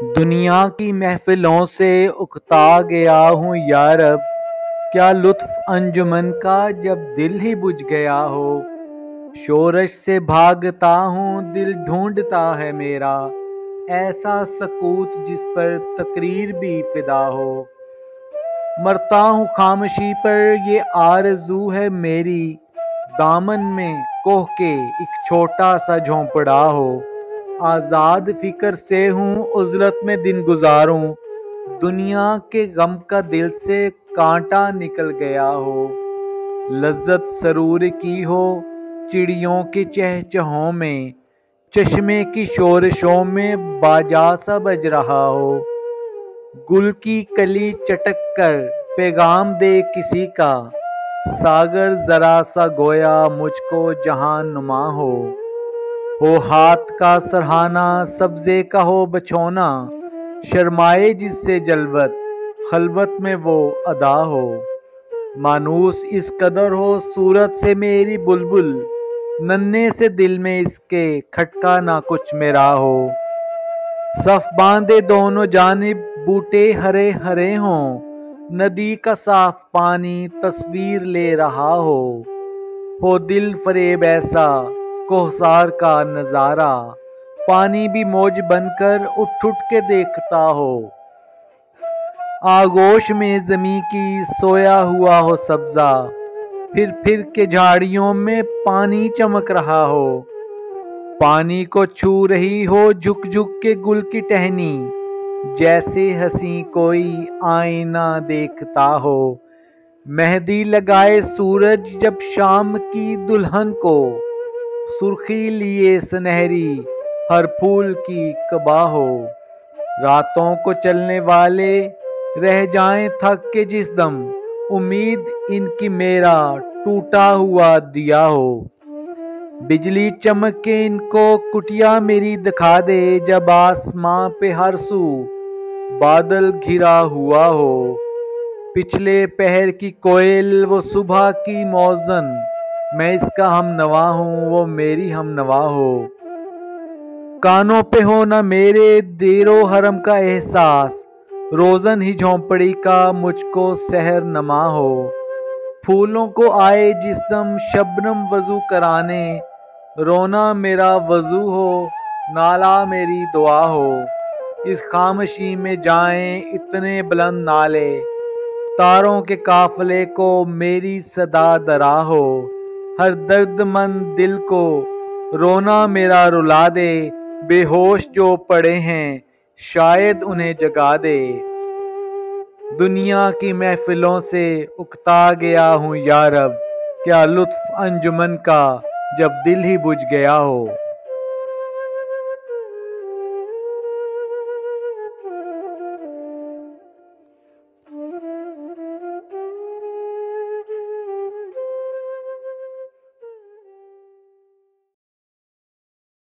دنیا کی محفلوں سے اکتا گیا ہوں یا رب، کیا لطف انجمن کا جب دل ہی بجھ گیا ہو۔ شورش سے بھاگتا ہوں دل ڈھونڈتا ہے میرا، ایسا سکوت جس پر تقریر بھی فدا ہو۔ مرتا ہوں خاموشی پر یہ آرزو ہے میری، دامن میں کوہ کے ایک چھوٹا سا جھونپڑا ہو۔ آزاد فکر سے ہوں عزلت میں دن گزاروں، دنیا کے غم کا دل سے کانٹا نکل گیا ہو۔ لذت سرور کی ہو چڑیوں کے چہچہوں میں، چشمے کی شورشوں میں باجا سا بج رہا ہو۔ گل کی کلی چٹک کر پیغام دے کسی کا، ساگر ذرا سا گویا مجھ کو جہان نما ہو۔ ہاتھ کا سرہانا سبزے کا ہو بچھونا، شرمائے جس سے جلوت خلوت میں وہ ادا ہو۔ مانوس اس قدر ہو صورت سے میری بلبل، ننھے سے دل میں اس کے کھٹکا نہ کچھ میرا ہو۔ صف باندھے دونوں جانب بوٹے ہرے ہرے ہوں، ندی کا صاف پانی تصویر لے رہا ہو دل فریب ایسا کوہسار کا نظارہ، پانی بھی موج بن کر اٹھ اٹھ کے دیکھتا ہو۔ آغوش میں زمیں کی سویا ہوا ہو سبزہ، پھر کے جھاڑیوں میں پانی چمک رہا ہو۔ پانی کو چھو رہی ہو جھک جھک کے گل کی ٹہنی، جیسے حسین کوئی آئینہ دیکھتا ہو۔ مہندی لگائے سورج جب شام کی دلہن کو، سرخی لیے سنہری ہر پھول کی قبا ہو۔ راتوں کو چلنے والے رہ جائیں تھک کے جس دم، امید ان کی میرا ٹوٹا ہوا دیا ہو۔ بجلی چمک کے ان کو کٹیا میری دکھا دے، جب آسماں پہ ہر سو بادل گھرا ہوا ہو۔ پچھلے پہر کی کوئل وہ صبح کی موزن، میں اس کا ہم نوا ہوں وہ میری ہم نوا ہو۔ کانوں پہ ہو نہ میرے دیر و حرم کا احساس، روزن ہی جھونپڑی کا مجھ کو سحر نما ہو۔ پھولوں کو آئے جس دم شبنم وضو کرانے، رونا میرا وضو ہو نالہ میری دعا ہو۔ اس خاموشی میں جائیں اتنے بلند نالے، تاروں کے قافلے کو میری صدا درا ہو۔ ہر درد مند دل کو رونا میرا رلا دے، بے ہوش جو پڑے ہیں شاید انہیں جگا دے۔ دنیا کی محفلوں سے اکتا گیا ہوں یا رب، کیا لطف انجمن کا جب دل ہی بجھ گیا ہو۔